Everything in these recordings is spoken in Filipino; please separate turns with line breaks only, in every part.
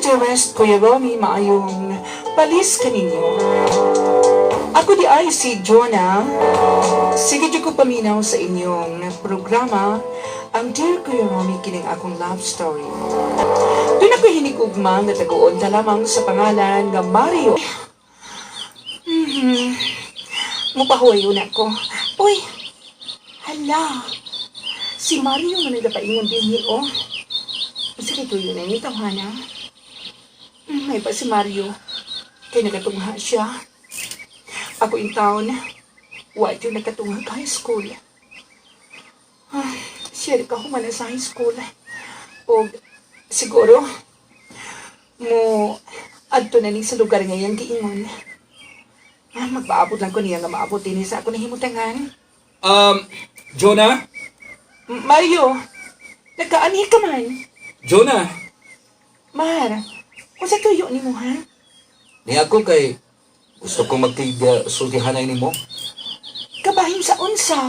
Mr. West, Kuya Romy, maayong palis kaninyo. Ako di ay si Jonah. Sige di ko paminaw sa inyong programa, ang Dear Kuya Romy, kining akong love story. Doon ako hinikugma nga taguon na lamang sa pangalan nga Mario. Mupahuayon ako. Uy, hala, si Mario man nagpaingon din o. Sige tuyo na ni tawhana. May pa si Mario. Kay nagatungha siya. Ako in town. What yung nakatungha high school. Siya ka humana sa high school. O siguro, mo adto na ni sa lugar ngayang giingon. Magpaabot lang ko niya nga maabot din sa ako na himutangan.
Jonah?
Mario, nagkaani ka man.
Jonah?
Mar, kung sa tuyo ni mo ha?
Ni ako kay gusto kong magtig-sultihanay ni mo.
Kabahin sa unsa.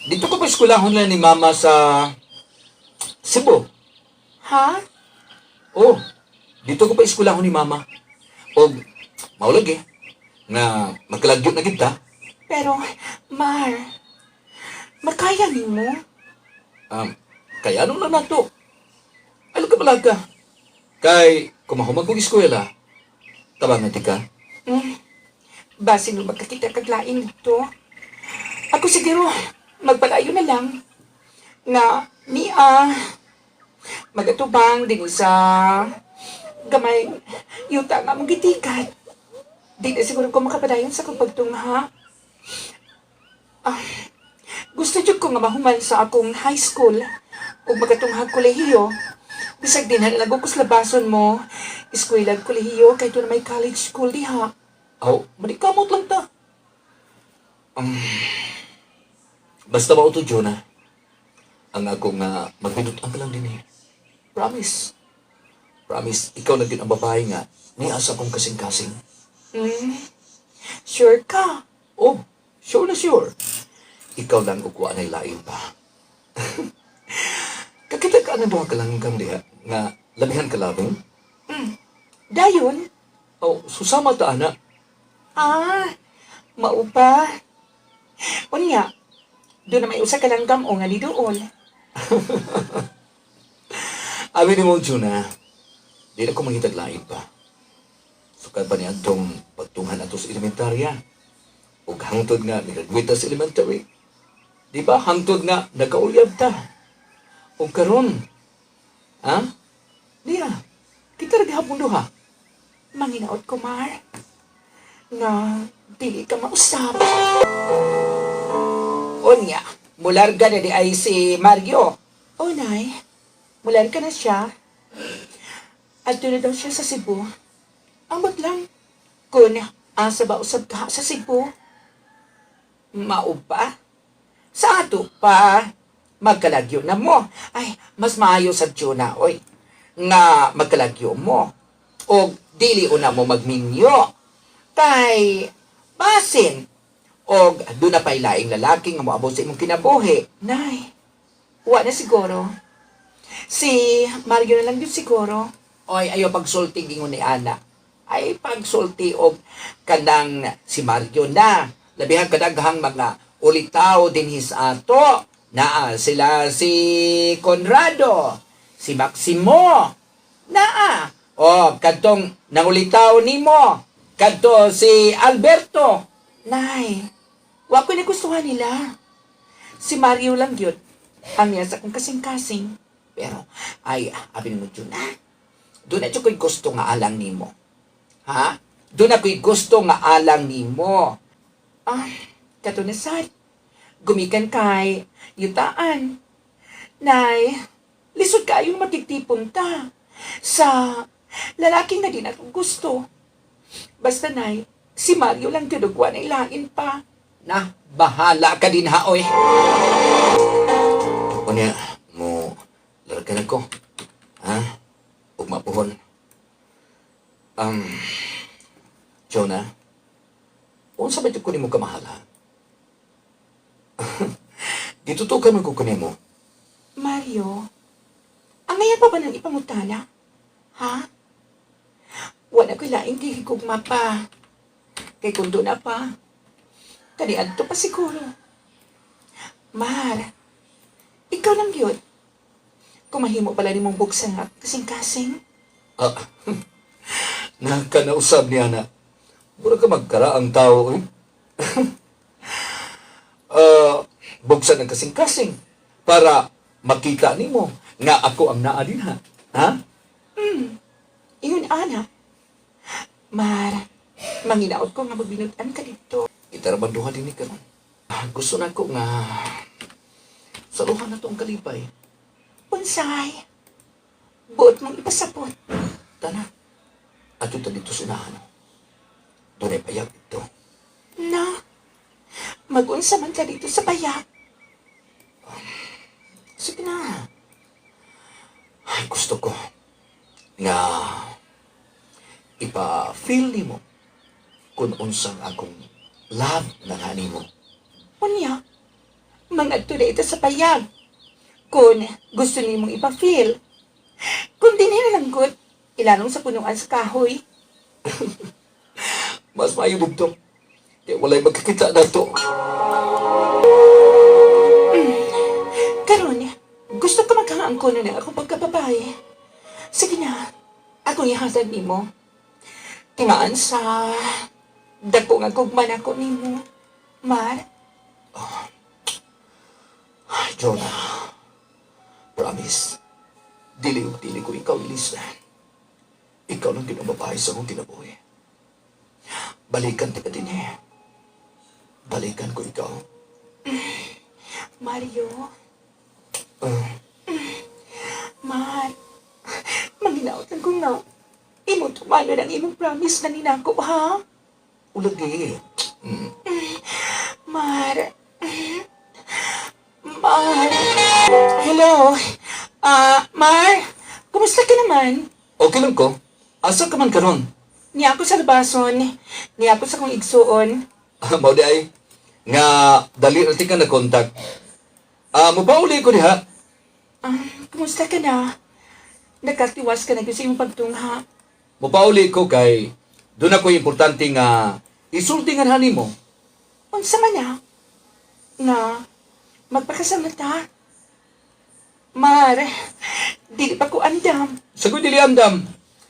Dito ko pa eskwelahon lang ni Mama sa Cebu.
Ha?
Oh, dito ko pa eskwelahon ni Mama. O, maulag na magkalagyo na kita.
Pero, Mar, makaya ni mo?
Kaya ano na nato? Ano ka pala ka? Kay, kumahumag kong eskwela, tabang na ka.
Basin mo magkakita kaglain dito. Ako siguro, magpalayo na lang na niya magatubang din sa gamay yuta nga mong gitikat. Di na siguro ko makapadayon sa kapagtungha. Gusto dyan ko nga mahuman sa akong high school o magatungha kolehiyo. Bisag din halago ko sa labason mo, eskwela kolehiyo, kahit na may college school diha.
Manikamot lang ta. Basta ba ito, Jonah? Ang ako nga magpinutan ka lang din Promise. Promise, ikaw na din ang babae nga. Niasa kong kasing-kasing.
Sure ka?
Oh, sure na sure. Ikaw lang ukuha na ilain pa. Kakita ka na ba ka lang kang diha nga labihan ka labing?
Dayon?
Susama ta, anak.
Maupa. Unya, doon na may usa ka lang gam o nga lidool.
Abi ni mo, Jonah, di na ko mangitag lain pa. Sukad pa niya itong pagtunghan ato sa elementarya. O hangtod nga, nag-graduate sa elementary. Di ba, hangtod nga, nagkaulyab ta. O karon, Diya, kita naghapon duha.
Manginaot ko, Mar. Nga, dili ka mausap.
Unya, mularga na di ay si Mario.
O, Nay, mulan ka na siya. At doon na daw siya sa Cebu. Ambot lang. Kung asa ba usab ka sa Cebu?
Maupa? Sa ato pa, magkalagyo na mo. Ay, mas maayo sa Jonah, oy. Nga magkalagyo mo. O dili una mo magminyo. Kay, basin. O doon na pa'y laing lalaki nga moabot sa imong kinabuhi.
Nay, wa na siguro. Si Mario na lang din siguro.
Oy, ayo pagsulti gingon ni Ana. Ay pagsulti og kanang si Mario na. Labihan kadaghang mga ulitaw dinhis ato. Naa sila si Conrado, si Maximo. Naa. O kadtong nangulitaw nimo. Kadto si Alberto.
Nay, wa ko nagustuhan nila. Si Mario lang yun. Ang yasa kong kasing-kasing.
Pero, ay, abin mo dyan na. Doon na ko'y gusto nga alang nimo. Ha? Doon na ko'y gusto nga alang nimo.
Kato na sad. Gumikan kay yutaan. Nay, lisod kayong magtitipon ta. Sa lalaking na din akong gusto. Basta, Nay, si Mario lang tinugwa na ilain pa.
Na, bahala ka din ha, oy.
O niya, mo, largan ako. Ha? Huwag mapuhon. Jonah, unsa ba ito kunin mo kamahala? Ditutukan mo ko kunin mo.
Mario, ang Ayan pa ba nang ipangutana? Ha? Wala ko laing gigigugma pa. Kay kundo na pa. Kanian to pa siguro. Mar, ikaw lang yun. Kung mahimo pala ni mong buksan nga kasing-kasing.
Ah, nakanausab niya na. Mura ka magkaraang tao, eh. Buksan ng kasing-kasing para makita nimo nga ako ang naa din ha. Ha?
Iyon, ana. Mar, manginaot ko nga magbinutan ka dito.
Itarabanduhan din ni karon. Gusto na ko nga saluhan na to ang kalipay.
Unsay. Buot mong ipasapot.
Tana, ato ta dito sa unahan. Doon ay payag ito.
Na, mag-unsa man ka dito sa bayak.
Sige na. Ay, gusto ko nga ipa-feel ni mo kung unsang akong love na nani mo.
Unya, mga ito sa payag. Kung gusto ni mong ipa-feel. Kung din lang good, ilanong sa punuan sa kahoy.
Mas maayo dito. Kaya walay magkakita na to.
Karon, gusto ko maghangaan ko na akong pagkababae. Sige na, akong ihatag ni mo. Timaan sa dako nga gugman ako ni mo. Mar,
Ay, Jonah. Promise. Dili ko ikaw ilisdan. Ikaw lang kinababae sa akong kinabuhi. Balikan tika din eh. Balikan ko ikaw.
Mario,
Uh,
Mar, manginaot lang ko nga. Imo tumalo ng imong promise na ninako, ha?
ulagi.
Mar, Mar. Hello, Mar, kumusta ka naman?
Okay lang ko. Asa ka man karon?
Niya ako sa labason, niya ako sa kong igsuon.
Mao di ay nga dali ra ka na kontak. Mapauli ko diha.
Kumusta ka na? Nakatiwas ka na kasi yung pagtungha.
Mapauli ko kay doon ako importante nga isulti nga hani mo.
Unsa man na? Nga, magpakasama ta? Mar, dili pa ko andam.
Sagoy dili andam.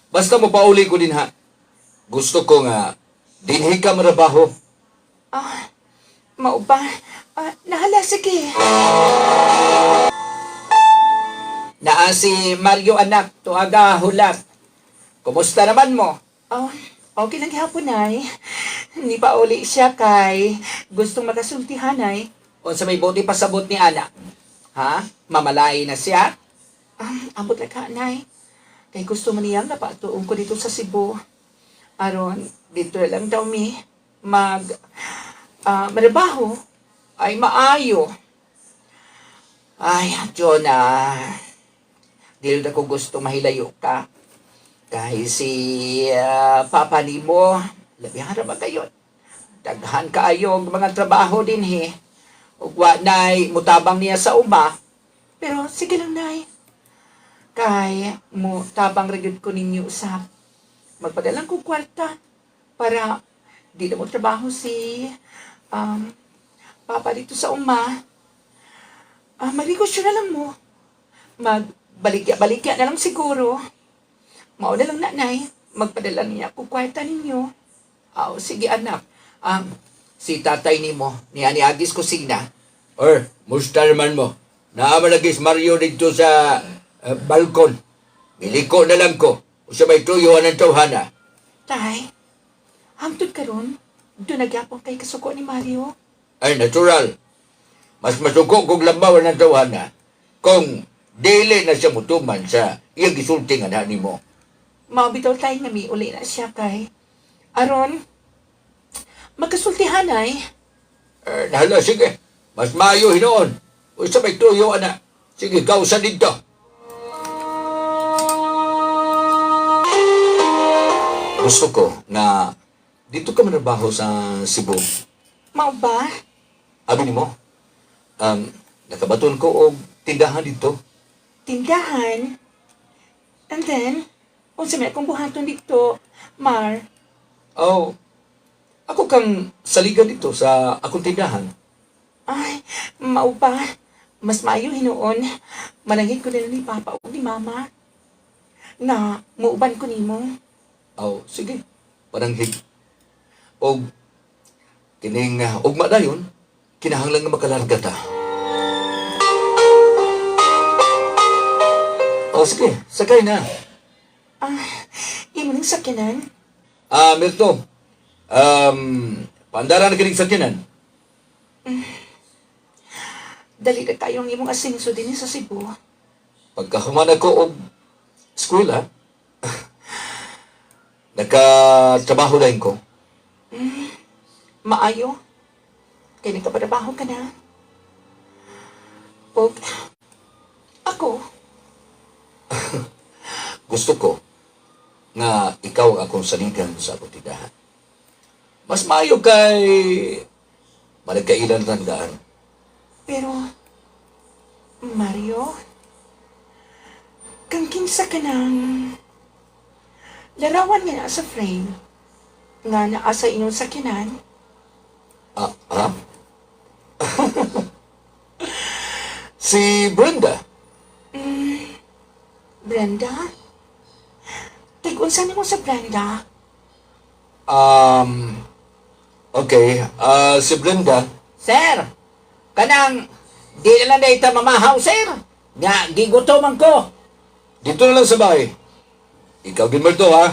Basta mapauli ko din ha. Gusto ko nga dinhi ka marabaho.
Mao ba? Nahala, sige.
Naa si Mario anak, tuaga hulak. Kumusta naman mo?
Okay lang gihapon ay. Hindi pa uli siya kay gustong makasultihan ay.
Unsa may buti pasabot ni anak? Ha? Mamalay na siya?
Ambot lang ka, nay. Kay gusto man niyang napatuong ko dito sa Cebu. Aron, dito na lang daw mi marabaho.
Ay maayo. Ay, Jonah. Dili na ko gusto mahilayo ka. Kahit si Papa ni mo, labihan na ba kayo? Daghan kaayo ang mga trabaho din he. Ug wa nay mutabang niya sa uma.
Pero sige lang, nay. Kay mo tabang regod ko ninyo usap. Magpadalang ko kwarta para di na mo trabaho si Papa dito sa uma. Maligosyo na lang mo. Magbalikya-balikya na lang siguro. Mao na lang, nanay. Magpadala niya ako kwarta ninyo.
Sige anak. Si tatay ni mo, ni Agis Kusina.
Musta naman mo? Naamalagis Mario dito sa balkon. Miliko na lang ko. Usa may tuyuan ng tawhana.
Tay, hangtod ka ron. Doon nagyapon kay kasuko ni Mario.
Ay, natural. Mas masuko kong lambawan ng tawhana kung dili na siya mutuman sa iyang gisulti nga nani mo.
Mabitaw tayo nga may uli na siya kay. Aron, magkasultihan ay.
Nahala, sige. Mas maayo hinoon. Usa may tuyo, ana. Sige, kausan dito. Gusto ko na dito ka manabaho sa Cebu.
Mao ba?
Abi ni mo, nakabaton ko og tindahan dito.
Tindahan? And then, unsa may akong buhaton dito, Mar.
Oh, ako kang saligan dito sa akong tindahan.
Ay, mao pa. Mas maayo hinuon. Manangit ko nila ni Papa o ni Mama. Na, muuban ko nimo.
Oh, sige. Pananghig. Og kining ugma dayon, kinahanglan nga makalarga ta. Oh, sige. Sakay na.
Ah, imo ning sakyanan?
Milton. Pandara na kining sakyanan.
Dali na tayong imong asenso din sa Cebu.
Pagkahuman ako og eskwela, nakatrabaho na ko.
Maayo. Kaya nagkatrabaho ka na. Og, ako,
Gusto ko nga ikaw ang akong saligan sa akong tindahan. Mas maayo kay managkailan tandaan.
pero, Mario, kang kinsa ka ng larawan nga na sa frame nga naa sa inyong sakyanan.
Ah, ha? Si Brenda.
Brenda? Tig-unsa nimo sa Brenda?
Okay. Si Brenda.
Sir, kanang di na lang dahita mamahaw, sir. Nga, gigutoman ko.
Dito na lang sa bahay. Ikaw din Marto, ha?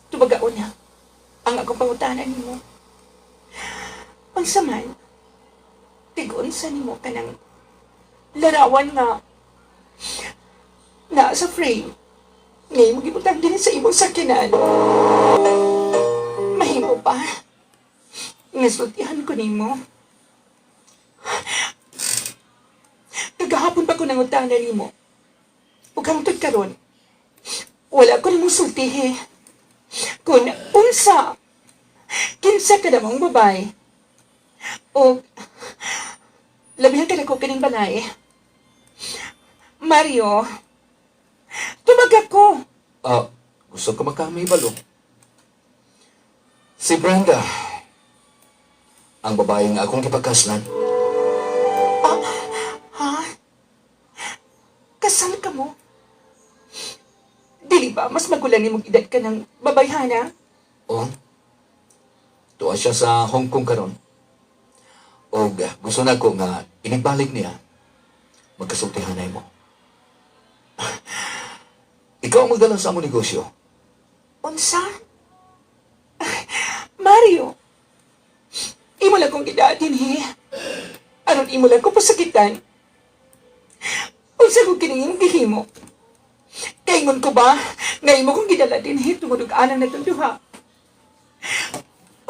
Tubagaon na ang akong pangutanan nimo. Unsa man, tig-unsa nimo ka ng larawan nga na sa frame ngayon mo gibutang din sa imong sakyanan. Mahimo pa nga sultihan ko nimo. Kagahapon pa ko nangutanan nimo ug hangtod karon wala ko nimong sultihi kung unsa kinsa ka namang babae o labihan ka na ko kining balay. Mario, tubag ako.
Gusto ko makamay balo. Si Brenda, ang babaeng akong kipagkaslan.
Ha? Kasal ka mo? Dili ba mas magulang ni mong edad ka ng babayhana?
O, tuwa siya sa Hong Kong karon. O, gusto na ko nga inibalik niya. Magkasultihan na mo. Ikaw ang magdala sa among negosyo.
Unsa? Mario, imo lang kong gidatin, he. Aron imo lang ko pasakitan. Unsa ko kiningin gihimo? Kaingon ko ba, nga imo kong gidala din, he, tungod anang natong duha.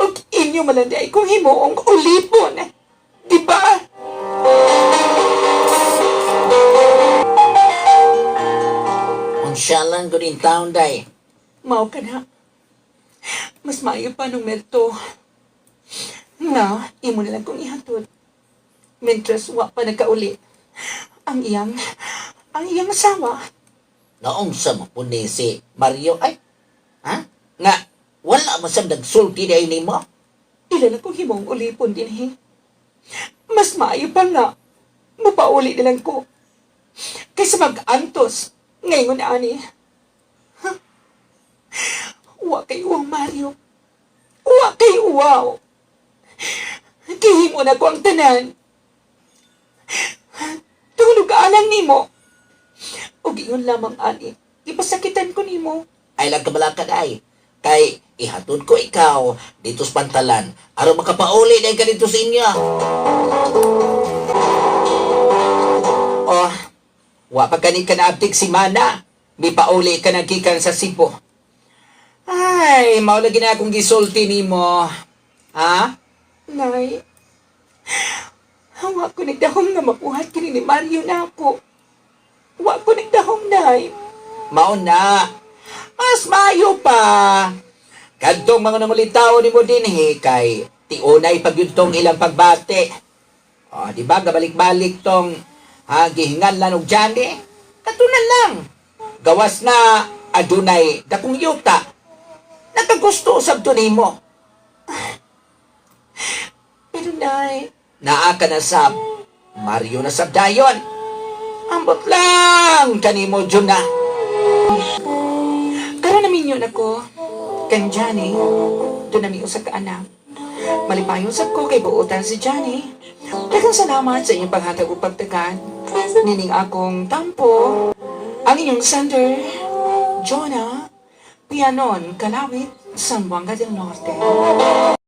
Og inyo malanday kong himuong ulipon. Di ba?
Unsya lang ko rin taon, day.
Mao ka na. Mas maayo pa nung Merto. Nga, imo na lang kong ihatod. Mientras wa pa nagkauli. Ang iyang asawa.
Noong sa mapuni si Mario, ay, ha? Nga, wala masam nagsulti na yun mo?
Ilan akong himong ulipon din, he. Mas maayo pa nga. Mapauli na lang ko. Kaysa mag-antos. Ngayon na, ani. Ha? Wa kay uwang Mario. Wa kay uwaw. Gihimo na ko ang tanan. Tulog alang nimo. O giyon lamang, ani. Ipasakitan ko nimo.
Ay lang kabalakad ay. Kay ihatod ko ikaw dito sa pantalan. Aron makapauli na ka dito sa inyo. Oh, wa pa kani ka naabtik si Mana. May pauli ka nagkikan sa Cebu. Ay, maulagi na akong gisulti nimo. Ha?
Nay, hawa ko nagdahong nga mapuhat kini ni Mario na ako. Wa ko nagdahong, Nay.
Mauna. Mas mayo pa. Kadtong mga nangulitaw ni mo din kay tiunay pagyudtong ilang pagbate. O, di ba, gabalik-balik tong gihingan lang og Johnny? Katunan lang. gawas na adunay dakong yuta. Nakagusto usab to nimo.
Pero nay,
Naa ka na sab. Mario na sab dayon. Ambot lang kanimo Juna.
karon namin yun ako. Kan Johnny, doon namin usag ka anak. Malipayon sab ko kay buutan si Johnny. Daghang salamat sa inyong paghatag ug pagtagad. Nining akong tampo. Ang inyong sender, Jonah Pianon Kalawit, Zamboanga del Norte.